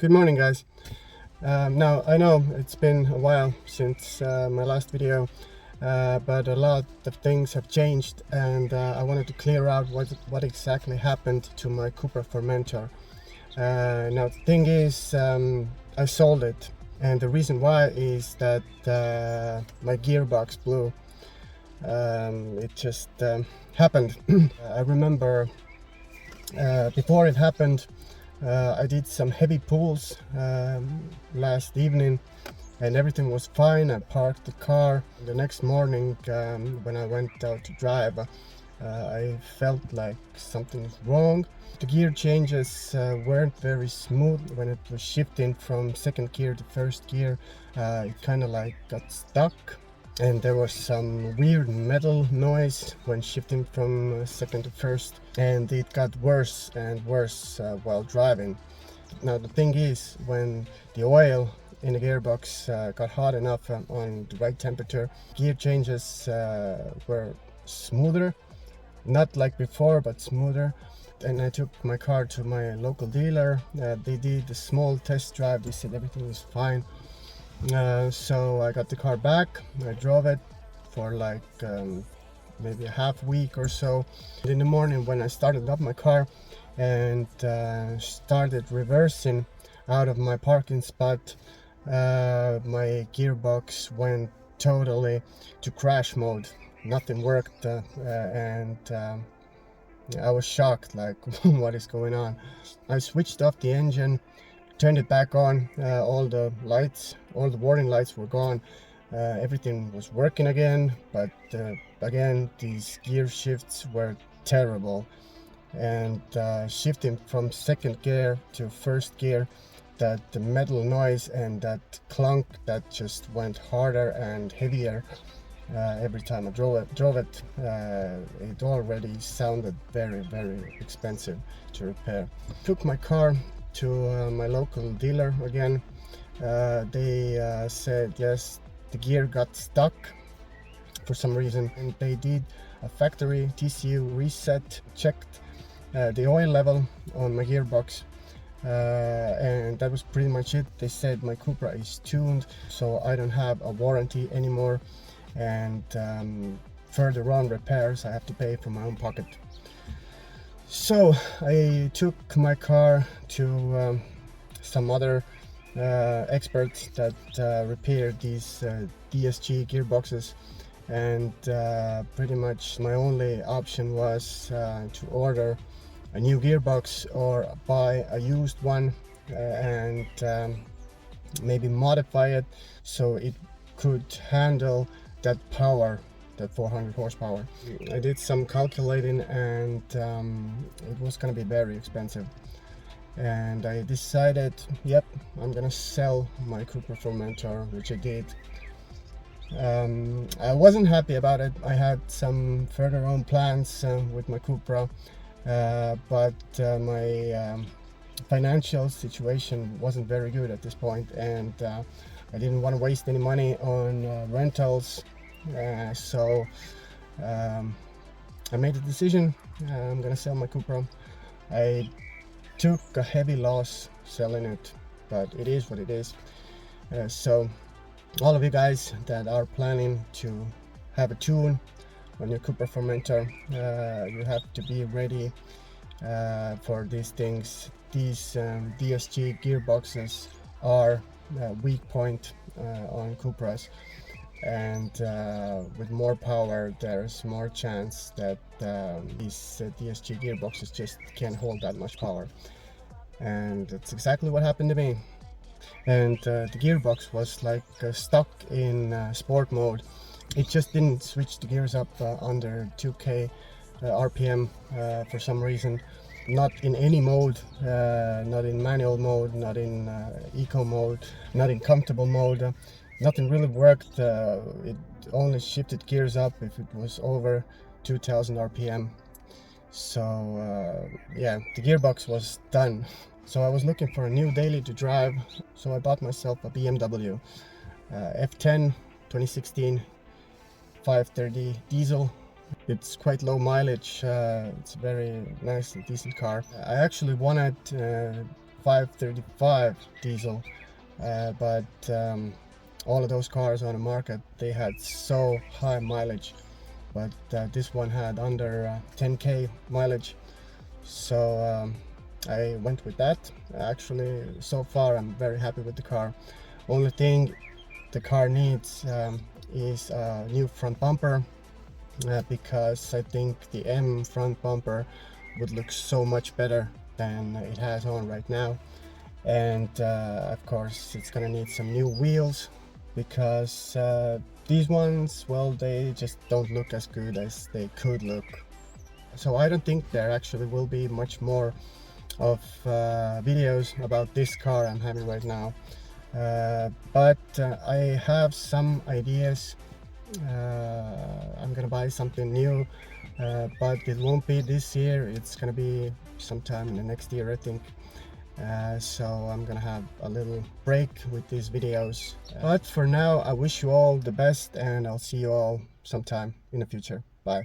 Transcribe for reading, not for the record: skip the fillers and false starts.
Good morning, guys. Now I know it's been a while since my last video, but a lot of things have changed, and I wanted to clear out what exactly happened to my Cupra Formentor. Now the thing is, I sold it, and the reason why is that my gearbox blew. It just happened. I remember before it happened, I did some heavy pulls last evening and everything was fine. I parked the car. The next morning when I went out to drive, I felt like something was wrong. The gear changes weren't very smooth when it was shifting from second gear to first gear. It kind of like got stuck, and there was some weird metal noise when shifting from second to first, and it got worse and worse while driving. Now the thing is, when the oil in the gearbox got hot enough on the right temperature, gear changes were smoother, not like before but smoother. And I took my car to my local dealer. They did a small test drive. They said everything was fine. So I got the car back. I drove it for like maybe a half week or so. And in the morning when I started up my car and started reversing out of my parking spot, my gearbox went totally to crash mode. Nothing worked, and I was shocked, like what is going on. I switched off the engine, turned it back on. All the lights, all the warning lights were gone. Everything was working again, but again these gear shifts were terrible, and shifting from second gear to first gear, that the metal noise and that clunk, that just went harder and heavier every time I drove it. It already sounded very expensive to repair. Took my car to my local dealer again. They said yes, the gear got stuck for some reason, and they did a factory TCU reset, checked the oil level on my gearbox, and that was pretty much it. They said my Cupra is tuned, so I don't have a warranty anymore, and further on repairs I have to pay from my own pocket. So I took my car to some other experts that repair these DSG gearboxes, and pretty much my only option was to order a new gearbox or buy a used one and maybe modify it so it could handle that power, that 400 horsepower. I did some calculating, and it was gonna be very expensive, and I decided, yep, I'm gonna sell my Cupra Formentor, which I did. I wasn't happy about it. I had some further on plans with my Cupra, but my financial situation wasn't very good at this point, and I didn't want to waste any money on rentals, so I made a decision. I'm gonna sell my Cupra. I took a heavy loss selling it, but it is what it is. So all of you guys that are planning to have a tune on your Cupra Formentor, you have to be ready for these things. These DSG gearboxes are weak point on Cupras, and with more power there's more chance that these DSG gearboxes just can't hold that much power, and that's exactly what happened to me. And the gearbox was like stuck in sport mode. It just didn't switch the gears up under 2k RPM for some reason. Not in any mode, not in manual mode, not in eco mode, not in comfortable mode. Nothing really worked. It only shifted gears up if it was over 2000 RPM. So yeah, the gearbox was done. So I was looking for a new daily to drive, so I bought myself a BMW F10 2016 530 diesel. It's quite low mileage. It's a very nice and decent car. I actually wanted 535 diesel, but all of those cars on the market, they had so high mileage, but this one had under 10k mileage, so I went with that. Actually, so far I'm very happy with the car. Only thing the car needs is a new front bumper, because I think the M front bumper would look so much better than it has on right now. And of course it's gonna need some new wheels, because these ones, well, they just don't look as good as they could look. So I don't think there actually will be much more of videos about this car I'm having right now, but I have some ideas. I'm gonna buy something new, but it won't be this year, it's gonna be sometime in the next year, I think. So I'm gonna have a little break with these videos, but for now I wish you all the best, and I'll see you all sometime in the future. Bye.